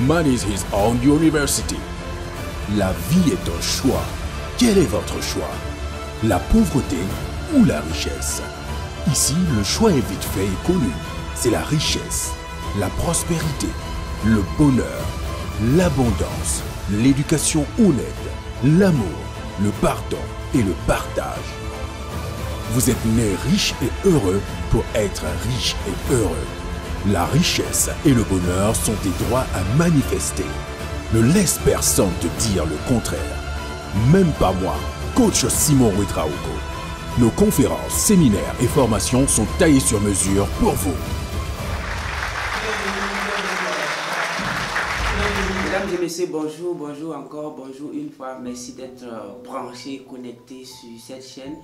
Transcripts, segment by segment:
Man is his own university. La vie est un choix. Quel est votre choix? La pauvreté ou la richesse? Ici, le choix est vite fait et connu. C'est la richesse, la prospérité, le bonheur, l'abondance, l'éducation honnête, l'amour, le pardon et le partage. Vous êtes né riche et heureux pour être riche et heureux. La richesse et le bonheur sont des droits à manifester. Ne laisse personne te dire le contraire. Même pas moi, coach Simon Ouedraogo. Nos conférences, séminaires et formations sont taillées sur mesure pour vous. Mesdames et messieurs, bonjour, bonjour encore, bonjour une fois. Merci d'être branchés, connectés sur cette chaîne.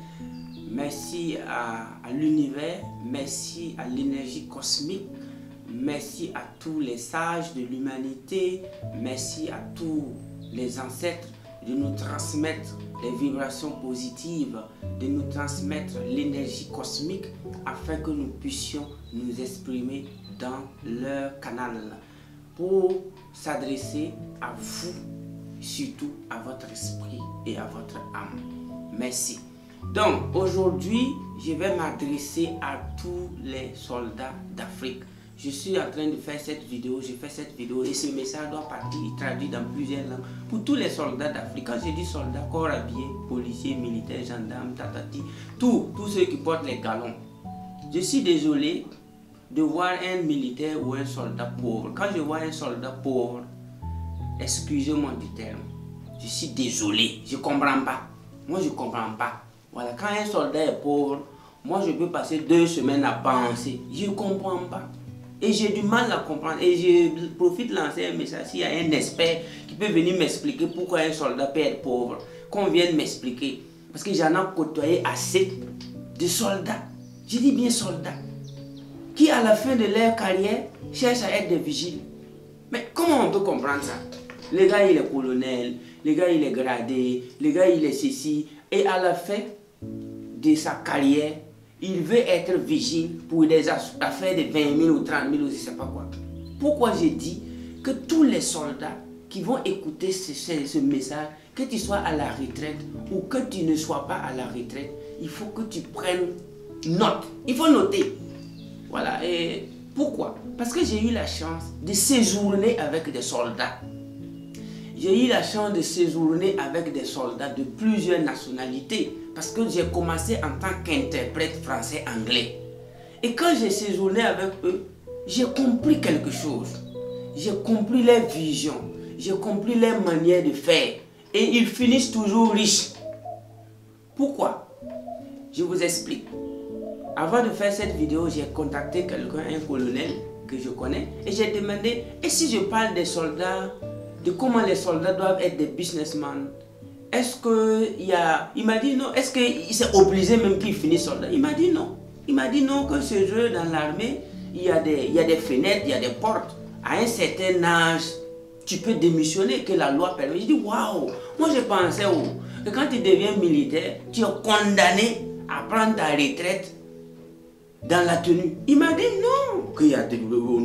Merci à l'univers, merci à l'énergie cosmique, merci à tous les sages de l'humanité, merci à tous les ancêtres de nous transmettre les vibrations positives, de nous transmettre l'énergie cosmique afin que nous puissions nous exprimer dans leur canal pour s'adresser à vous, surtout à votre esprit et à votre âme. Merci. Donc aujourd'hui, je vais m'adresser à tous les soldats d'Afrique. Je suis en train de faire cette vidéo, je fais cette vidéo et ce message doit partir traduit dans plusieurs langues pour tous les soldats d'Afrique. Quand je dis soldats, corps habillés, policiers, militaires, gendarmes, tatati, tous ceux qui portent les galons. Je suis désolé de voir un militaire ou un soldat pauvre. Quand je vois un soldat pauvre, excusez-moi du terme, je suis désolé, je ne comprends pas. Moi je ne comprends pas. Voilà, quand un soldat est pauvre, moi je peux passer 2 semaines à penser. Je ne comprends pas. Et j'ai du mal à comprendre. Et je profite de lancer un message. S'il y a un expert qui peut venir m'expliquer pourquoi un soldat peut être pauvre, qu'on vienne m'expliquer. Parce que j'en ai côtoyé assez de soldats. Je dis bien soldats. Qui à la fin de leur carrière cherchent à être des vigiles. Mais comment on peut comprendre ça? Le gars il est colonel, le gars il est gradé, le gars il est ceci. Et à la fin de sa carrière, il veut être vigile pour des affaires de 20 000 ou 30 000 ou je ne sais pas quoi. Pourquoi j'ai dit que tous les soldats qui vont écouter ce message, que tu sois à la retraite ou que tu ne sois pas à la retraite, il faut que tu prennes note. Il faut noter. Voilà. Et pourquoi? Parce que j'ai eu la chance de séjourner avec des soldats. J'ai eu la chance de séjourner avec des soldats de plusieurs nationalités. Parce que j'ai commencé en tant qu'interprète français-anglais. Et quand j'ai séjourné avec eux, j'ai compris quelque chose. J'ai compris leur vision. J'ai compris leur manière de faire. Et ils finissent toujours riches. Pourquoi? Je vous explique. Avant de faire cette vidéo, j'ai contacté quelqu'un, un colonel que je connais. Et j'ai demandé, et si je parle des soldats, de comment les soldats doivent être des businessmen? Est-ce qu'il y a... Il m'a dit non. Est-ce qu'il s'est obligé même qu'il finisse soldat? Il m'a dit non. Il m'a dit non, que ce jeu dans l'armée, il y a des fenêtres, il y a des portes. À un certain âge, tu peux démissionner, que la loi permet. Je dis waouh. Moi je pensais que quand tu deviens militaire, tu es condamné à prendre ta retraite dans la tenue. Il m'a dit non, qu'il y a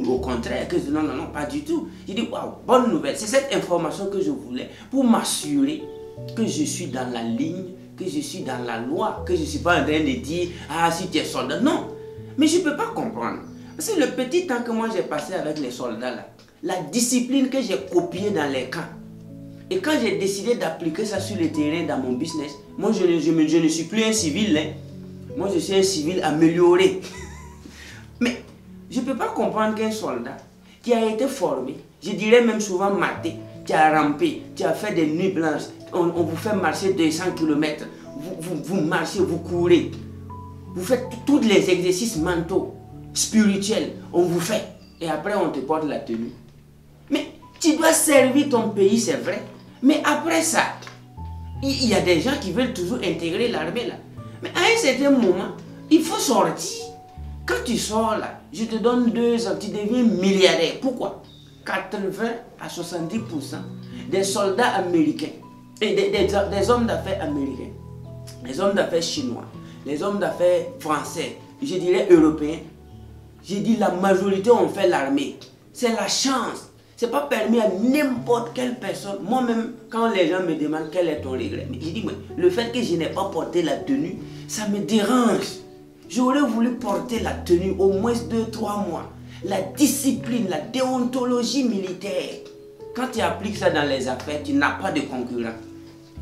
au contraire, que non, pas du tout. J'ai dit waouh, bonne nouvelle. C'est cette information que je voulais pour m'assurer que je suis dans la ligne, que je suis dans la loi, que je ne suis pas en train de dire ah si tu es soldat. Non, mais je ne peux pas comprendre. Parce que le petit temps que moi j'ai passé avec les soldats là, la discipline que j'ai copiée dans les camps, et quand j'ai décidé d'appliquer ça sur le terrain dans mon business, moi je ne suis plus un civil, hein. Moi je suis un civil amélioré. Mais je ne peux pas comprendre qu'un soldat qui a été formé, je dirais même souvent maté, tu as rampé, tu as fait des nuits blanches, on vous fait marcher 200 km, vous marchez, vous courez, vous faites tous les exercices mentaux, spirituels, on vous fait, et après on te porte la tenue. Mais tu dois servir ton pays, c'est vrai, mais après ça, il y a des gens qui veulent toujours intégrer l'armée là. Mais à un certain moment, il faut sortir. Quand tu sors là, je te donne 2 ans, tu deviens milliardaire. Pourquoi? 80 à 70% des soldats américains et des hommes d'affaires américains, les hommes d'affaires chinois, les hommes d'affaires français, je dirais européens, j'ai dit la majorité ont fait l'armée. C'est la chance. C'est pas permis à n'importe quelle personne. Moi-même, quand les gens me demandent quel est ton regret, je dis, le fait que je n'ai pas porté la tenue, ça me dérange. J'aurais voulu porter la tenue au moins 2-3 mois. La discipline, la déontologie militaire. Quand tu appliques ça dans les affaires, tu n'as pas de concurrent.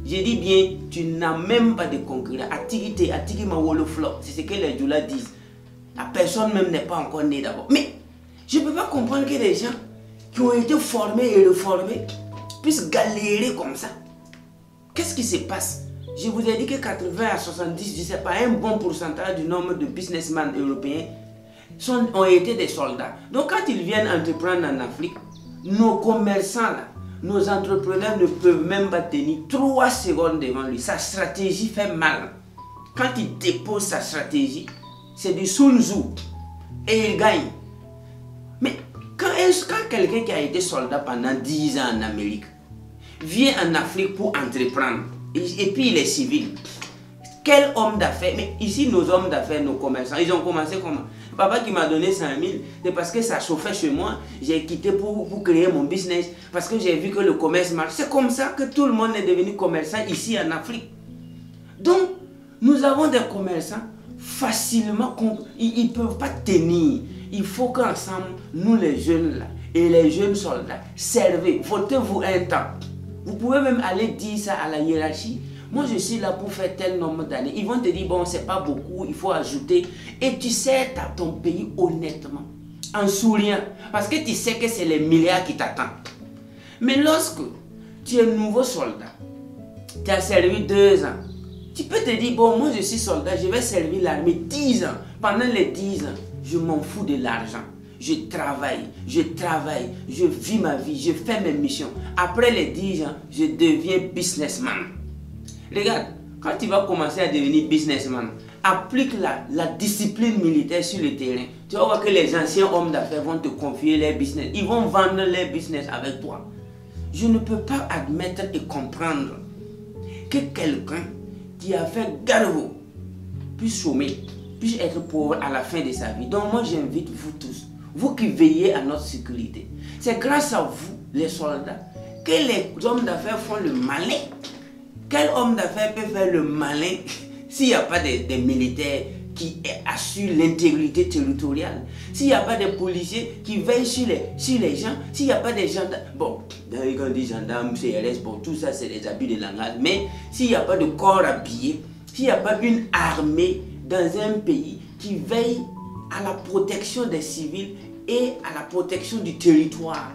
Je dis bien, tu n'as même pas de concurrent. Atigite, atigima woloflo, c'est ce que les Djoula disent. La personne même n'est pas encore née d'abord. Mais je ne peux pas comprendre que les gens qui ont été formés et reformés puissent galérer comme ça. Qu'est-ce qui se passe? Je vous ai dit que 80 à 70, je ne sais pas, un bon pourcentage du nombre de businessmen européens ont été des soldats. Donc quand ils viennent entreprendre en Afrique, nos commerçants là, nos entrepreneurs ne peuvent même pas tenir 3 secondes devant lui. Sa stratégie fait mal. Quand il dépose sa stratégie, c'est du Sun Tzu et il gagne. Mais quand quelqu'un qui a été soldat pendant 10 ans en Amérique vient en Afrique pour entreprendre et puis il est civil, quel homme d'affaires? Mais ici nos hommes d'affaires, nos commerçants, ils ont commencé comment? Papa qui m'a donné 5 000, c'est parce que ça chauffait chez moi, j'ai quitté pour créer mon business, parce que j'ai vu que le commerce marche. C'est comme ça que tout le monde est devenu commerçant ici en Afrique. Donc, nous avons des commerçants facilement, ils ne peuvent pas tenir. Il faut qu'ensemble, nous les jeunes là, et les jeunes soldats, servez, votez-vous un temps. Vous pouvez même aller dire ça à la hiérarchie. Moi, je suis là pour faire tel nombre d'années. Ils vont te dire, bon, c'est pas beaucoup, il faut ajouter. Et tu sers à ton pays honnêtement, en souriant. Parce que tu sais que c'est les milliards qui t'attendent. Mais lorsque tu es nouveau soldat, tu as servi 2 ans, tu peux te dire, bon, moi je suis soldat, je vais servir l'armée 10 ans. Pendant les 10 ans, je m'en fous de l'argent. Je travaille, je vis ma vie, je fais mes missions. Après les 10 ans, je deviens businessman. Regarde, quand tu vas commencer à devenir businessman, applique la discipline militaire sur le terrain. Tu vas voir que les anciens hommes d'affaires vont te confier leur business. Ils vont vendre leur business avec toi. Je ne peux pas admettre et comprendre que quelqu'un qui a fait garrot puisse chômer, puisse être pauvre à la fin de sa vie. Donc moi j'invite vous tous, vous qui veillez à notre sécurité. C'est grâce à vous, les soldats, que les hommes d'affaires font le malin. Quel homme d'affaires peut faire le malin s'il n'y a pas des militaires qui assurent l'intégrité territoriale? S'il n'y a pas des policiers qui veillent sur les gens? S'il n'y a pas des gendarmes? Bon, quand on dit gendarmes, CRS, bon, tout ça c'est des abus de langage. Mais s'il n'y a pas de corps habillé, s'il n'y a pas une armée dans un pays qui veille à la protection des civils et à la protection du territoire,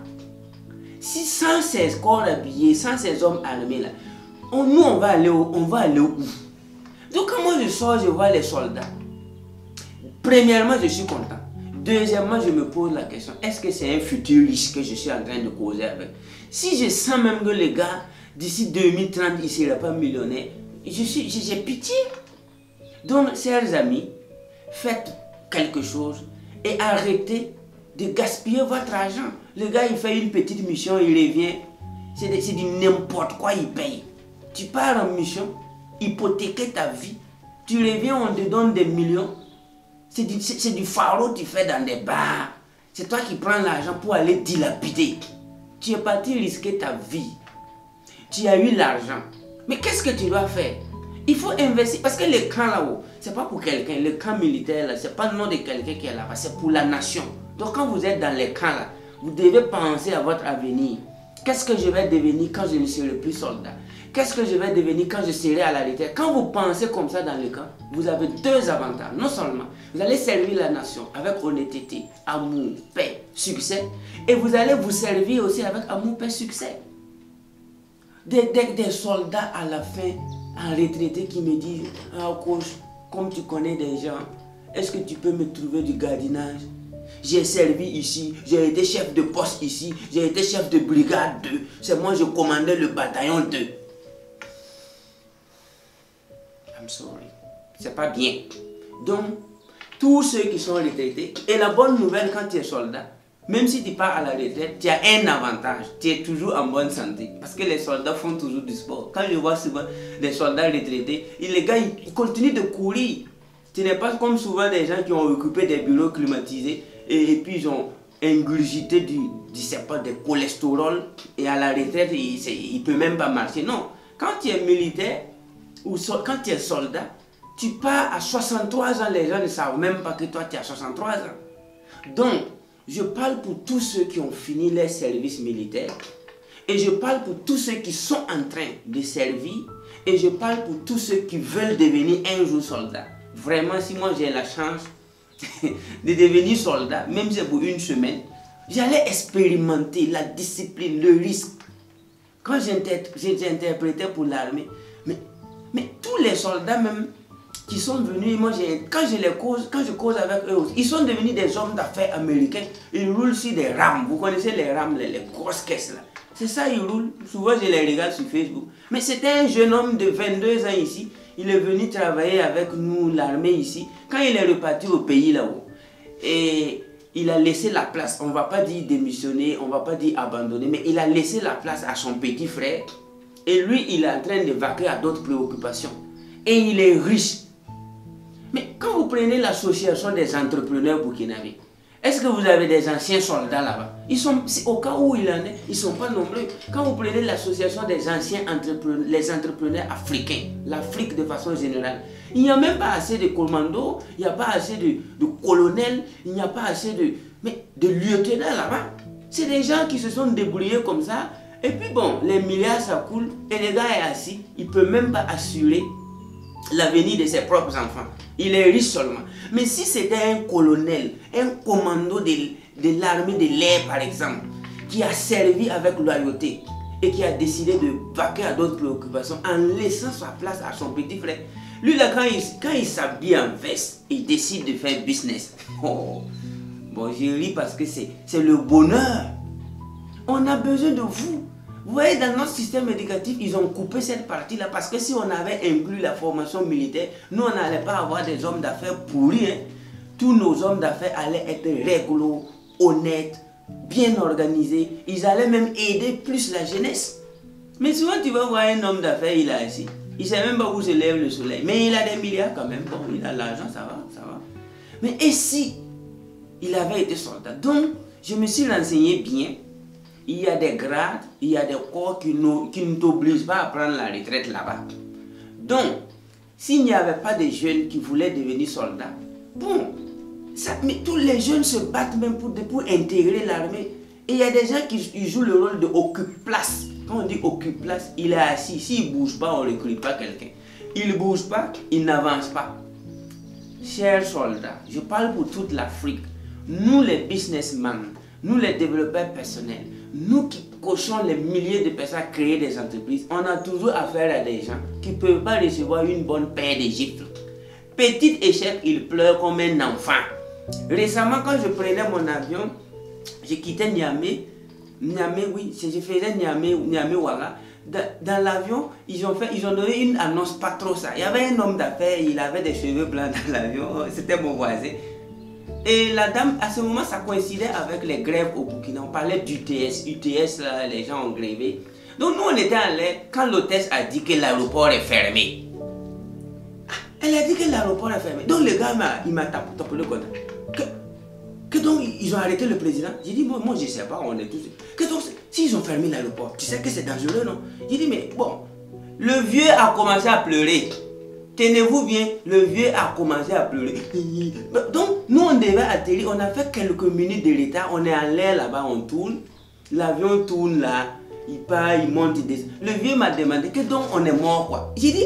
si sans ces corps habillés, sans ces hommes armés là, nous on va aller où? Donc quand moi je sors, je vois les soldats. Premièrement, je suis content. Deuxièmement, je me pose la question, est-ce que c'est un futur riche que je suis en train de causer avec? Si je sens même que les gars, d'ici 2030, ils ne seraient pas millionnaires, j'ai pitié. Donc, chers amis, faites quelque chose et arrêtez de gaspiller votre argent. Le gars, il fait une petite mission, il revient, c'est du n'importe quoi, il paye. Tu pars en mission, hypothéquer ta vie, tu reviens, on te donne des millions. C'est du pharo que tu fais dans des bars. C'est toi qui prends l'argent pour aller dilapider. Tu es parti risquer ta vie. Tu as eu l'argent. Mais qu'est-ce que tu dois faire? Il faut investir. Parce que le camp là-haut, ce n'est pas pour quelqu'un. Le camp militaire, ce n'est pas le nom de quelqu'un qui est là-bas. C'est pour la nation. Donc quand vous êtes dans les camps là, vous devez penser à votre avenir. Qu'est-ce que je vais devenir quand je ne serai plus soldat? Qu'est-ce que je vais devenir quand je serai à la retraite? Quand vous pensez comme ça dans le camp, vous avez 2 avantages. Non seulement, vous allez servir la nation avec honnêteté, amour, paix, succès. Et vous allez vous servir aussi avec amour, paix, succès. Des soldats à la fin, en retraité, qui me disent, ah coach, comme tu connais des gens, est-ce que tu peux me trouver du gardiennage? J'ai servi ici, j'ai été chef de poste ici, j'ai été chef de brigade 2. C'est moi, je commandais le bataillon 2. I'm sorry. C'est pas bien. Donc, tous ceux qui sont retraités, et la bonne nouvelle quand tu es soldat, même si tu pars à la retraite, tu as un avantage. Tu es toujours en bonne santé. Parce que les soldats font toujours du sport. Quand je vois souvent des soldats retraités, les gars, ils continuent de courir. Ce n'est pas comme souvent des gens qui ont occupé des bureaux climatisés et puis ils ont ingurgité je sais pas, de cholestérol et à la retraite, il ne peut même pas marcher. Non, quand tu es militaire ou quand tu es soldat, tu pars à 63 ans, les gens ne savent même pas que toi tu as 63 ans. Donc, je parle pour tous ceux qui ont fini leur service militaire et je parle pour tous ceux qui sont en train de servir et je parle pour tous ceux qui veulent devenir un jour soldat. Vraiment, si moi j'ai la chance de devenir soldat, même si c'est pour une semaine, j'allais expérimenter la discipline, le risque. Quand j'interprétais pour l'armée, mais tous les soldats même qui sont venus, moi quand je cause avec eux aussi, ils sont devenus des hommes d'affaires américains. Ils roulent sur des rames. Vous connaissez les rames, les grosses caisses là. C'est ça, ils roulent. Souvent je les regarde sur Facebook. Mais c'était un jeune homme de 22 ans ici. Il est venu travailler avec nous, l'armée ici. Quand il est reparti au pays là-haut, et il a laissé la place, on ne va pas dire démissionner, on ne va pas dire abandonner, mais il a laissé la place à son petit frère. Et lui, il est en train de vaquer à d'autres préoccupations. Et il est riche. Mais quand vous prenez l'association des entrepreneurs burkinabés, est-ce que vous avez des anciens soldats là-bas? Au cas où il en est, ils ne sont pas nombreux. Quand vous prenez l'association des anciens entrepreneurs, les entrepreneurs africains, l'Afrique de façon générale, il n'y a même pas assez de commandos, il n'y a pas assez de colonels, il n'y a pas assez de lieutenants là-bas. C'est des gens qui se sont débrouillés comme ça. Et puis bon, les milliards ça coule et le gars est assis, il ne peut même pas assurer l'avenir de ses propres enfants. Il est riche seulement. Mais si c'était un colonel, un commando de l'armée de l'air par exemple, qui a servi avec loyauté et qui a décidé de vaquer à d'autres préoccupations en laissant sa place à son petit frère. Lui là, quand il s'habille en veste, il décide de faire business. Oh. Bon, je ris parce que c'est le bonheur. On a besoin de vous. Vous voyez, dans notre système éducatif, ils ont coupé cette partie-là parce que si on avait inclus la formation militaire, nous, on n'allait pas avoir des hommes d'affaires pourris. Hein. Tous nos hommes d'affaires allaient être réglo, honnêtes, bien organisés. Ils allaient même aider plus la jeunesse. Mais souvent, tu vas voir un homme d'affaires, il est assis. Il ne sait même pas où se lève le soleil. Mais il a des milliards quand même. Bon, il a l'argent, ça va, ça va. Mais et si il avait été soldat? Donc, je me suis renseigné bien. Il y a des grades, il y a des corps qui ne t'obligent pas à prendre la retraite là-bas. Donc, s'il n'y avait pas de jeunes qui voulaient devenir soldats, bon, mais tous les jeunes se battent même pour intégrer l'armée. Et il y a des gens qui jouent le rôle de occupe-place. Quand on dit occupe-place, il est assis. S'il ne bouge pas, on ne recrute pas quelqu'un. Il ne bouge pas, il n'avance pas. Chers soldats, je parle pour toute l'Afrique. Nous les businessmen, nous les développeurs personnels, nous qui cochons les milliers de personnes à créer des entreprises, on a toujours affaire à des gens qui ne peuvent pas recevoir une bonne paire de gifles. Petit échec, il pleure comme un enfant. Récemment, quand je prenais mon avion, je quittais Niamey, oui, je faisais Niamey-Ouaga. Dans l'avion, ils ont donné une annonce pas trop ça. Il y avait un homme d'affaires, il avait des cheveux blancs dans l'avion, c'était mon voisin. Et la dame, à ce moment, ça coïncidait avec les grèves au Burkina. On parlait d'UTS. UTS, là, les gens ont grévé. Donc nous, on était en l'air quand l'hôtesse a dit que l'aéroport est fermé. Elle a dit que l'aéroport est fermé. Donc le gars, il m'a tapé le côté. Que donc, ils ont arrêté le président? J'ai dit, moi je ne sais pas, on est tous... Que donc, s'ils ont fermé l'aéroport, tu sais que c'est dangereux, non? J'ai dit, mais bon, le vieux a commencé à pleurer. Tenez-vous bien, le vieux a commencé à pleurer. Donc, nous, on devait atterrir, on a fait quelques minutes de retard, on est en l'air là-bas, on tourne. L'avion tourne là, il part, il monte, il descend. Le vieux m'a demandé que donc on est mort, quoi. J'ai dit,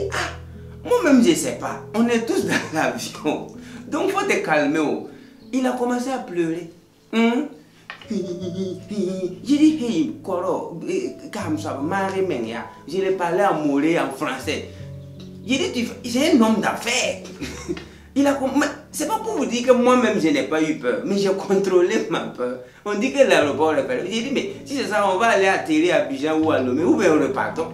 moi-même, je ne sais pas. On est tous dans l'avion. Donc, il faut te calmer. Oh. Il a commencé à pleurer. J'ai dit, hey, Koro, je l'ai parlé à Moré en français. J'ai dit, c'est un homme d'affaires. C'est pas pour vous dire que moi-même je n'ai pas eu peur, mais j'ai contrôlé ma peur. On dit que l'aéroport est fermé. J'ai dit, mais si c'est ça, on va aller atterrir à Abidjan ou à Lomé, ou bien on repartons.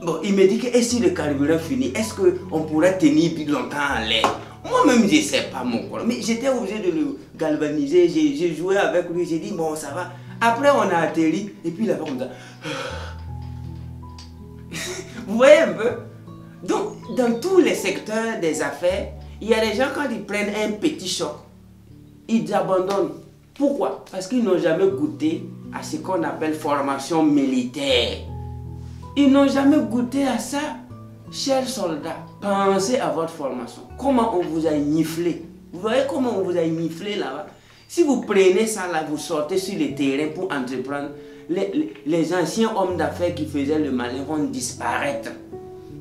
Bon, il me dit que si le carburant finit, est-ce qu'on pourrait tenir plus longtemps en l'air? Moi-même, je ne sais pas mon corps. Mais j'étais obligé de le galvaniser. J'ai joué avec lui. J'ai dit, bon, ça va. Après, on a atterri. Et puis, là-bas, comme ça. Vous voyez un peu? Donc, dans tous les secteurs des affaires, il y a des gens, quand ils prennent un petit choc, ils abandonnent. Pourquoi? Parce qu'ils n'ont jamais goûté à ce qu'on appelle formation militaire. Ils n'ont jamais goûté à ça. Chers soldats, pensez à votre formation. Comment on vous a niflé. Vous voyez comment on vous a niflé là-bas. Si vous prenez ça là, vous sortez sur les terrains pour entreprendre, les anciens hommes d'affaires qui faisaient le malin vont disparaître.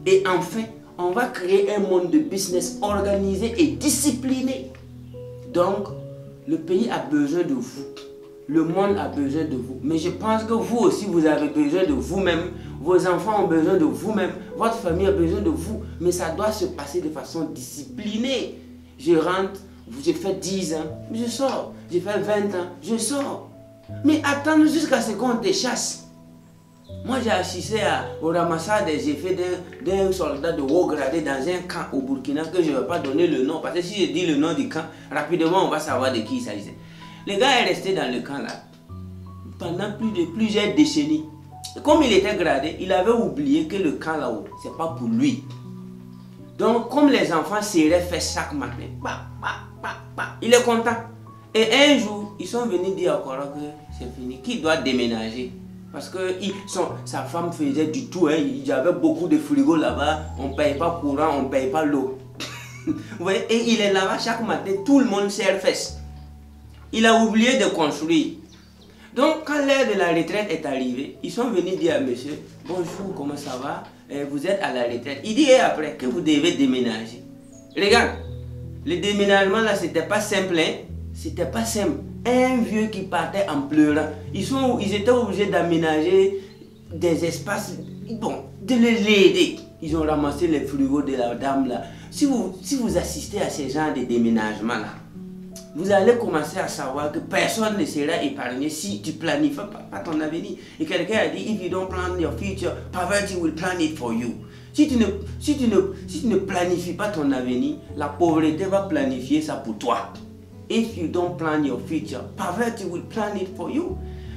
Et enfin, on va créer un monde de business organisé et discipliné. Donc, le pays a besoin de vous. Le monde a besoin de vous. Mais je pense que vous aussi, vous avez besoin de vous-même. Vos enfants ont besoin de vous-même. Votre famille a besoin de vous. Mais ça doit se passer de façon disciplinée. Je rentre, j'ai fait 10 ans, je sors. J'ai fait 20 ans, je sors. Mais attendre jusqu'à ce qu'on te chasse. Moi, j'ai assisté au ramassage des effets d'un soldat de haut gradé dans un camp au Burkina que je ne vais pas donner le nom. Parce que si je dis le nom du camp, rapidement, on va savoir de qui il s'agissait. Le gars est resté dans le camp là pendant plusieurs décennies. Comme il était gradé, il avait oublié que le camp là-haut, ce n'est pas pour lui. Donc, comme les enfants serraient fait chaque matin, il est content. Et un jour, ils sont venus dire au Coran que c'est fini, qu'il doit déménager. Parce que sa femme faisait du tout, hein. Il y avait beaucoup de frigos là-bas, on ne paye pas courant, on ne paye pas l'eau. Vous voyez, et il est là-bas chaque matin, tout le monde serre fesses. Il a oublié de construire. Donc, quand l'heure de la retraite est arrivée, ils sont venus dire à monsieur, bonjour, comment ça va? Vous êtes à la retraite. Il dit, et après, que vous devez déménager. Regarde, le déménagement là, c'était pas simple, hein? C'était pas simple. Un vieux qui partait en pleurant. Ils étaient obligés d'aménager des espaces, bon, de l'aider. Ils ont ramassé les frigos de la dame là. Si vous assistez à ces genres de déménagement là, vous allez commencer à savoir que personne ne sera épargné si tu planifies pas ton avenir. Et quelqu'un a dit, if you don't plan your future, poverty will plan it for you. Si tu ne planifies pas ton avenir, la pauvreté va planifier ça pour toi. If you don't plan your future, poverty will plan it for you.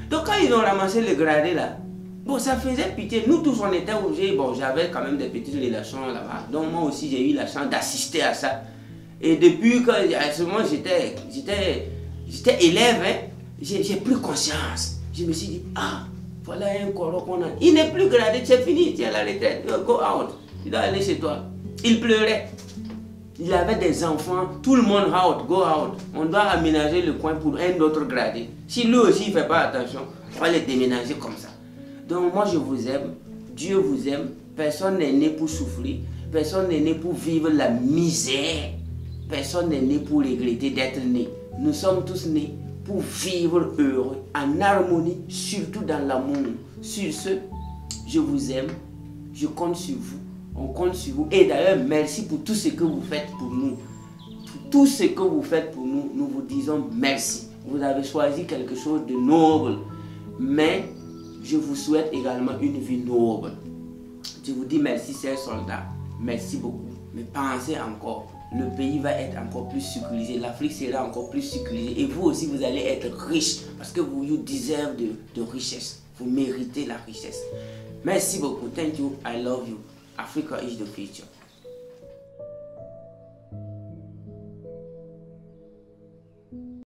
Donc quand ils ont ramassé le gradé là, bon, ça faisait pitié. Nous tous on était obligés, bon, j'avais quand même des petites relations là-bas. Donc moi aussi j'ai eu la chance d'assister à ça. Et depuis que j'étais élève, hein, j'ai pris conscience. Je me suis dit, ah, voilà un corps qu'on a. Il n'est plus gradé, c'est fini, tu es à la retraite, go out, tu dois aller chez toi. Il pleurait. Il avait des enfants, tout le monde out, go out. On doit aménager le coin pour un autre gradé. Si lui aussi il ne fait pas attention, on va le déménager comme ça. Donc moi je vous aime, Dieu vous aime, personne n'est né pour souffrir, personne n'est né pour vivre la misère. Personne n'est né pour regretter d'être né. Nous sommes tous nés pour vivre heureux, en harmonie, surtout dans l'amour. Sur ce, je vous aime, je compte sur vous, on compte sur vous. Et d'ailleurs, merci pour tout ce que vous faites pour nous. Pour tout ce que vous faites pour nous, nous vous disons merci. Vous avez choisi quelque chose de noble, mais je vous souhaite également une vie noble. Je vous dis merci, chers soldats, merci beaucoup. Mais pensez encore. Le pays va être encore plus sécurisé, l'Afrique sera encore plus sécurisée et vous aussi vous allez être riche parce que vous you deserve de richesse, vous méritez la richesse. Merci beaucoup, thank you, I love you, Africa is the future.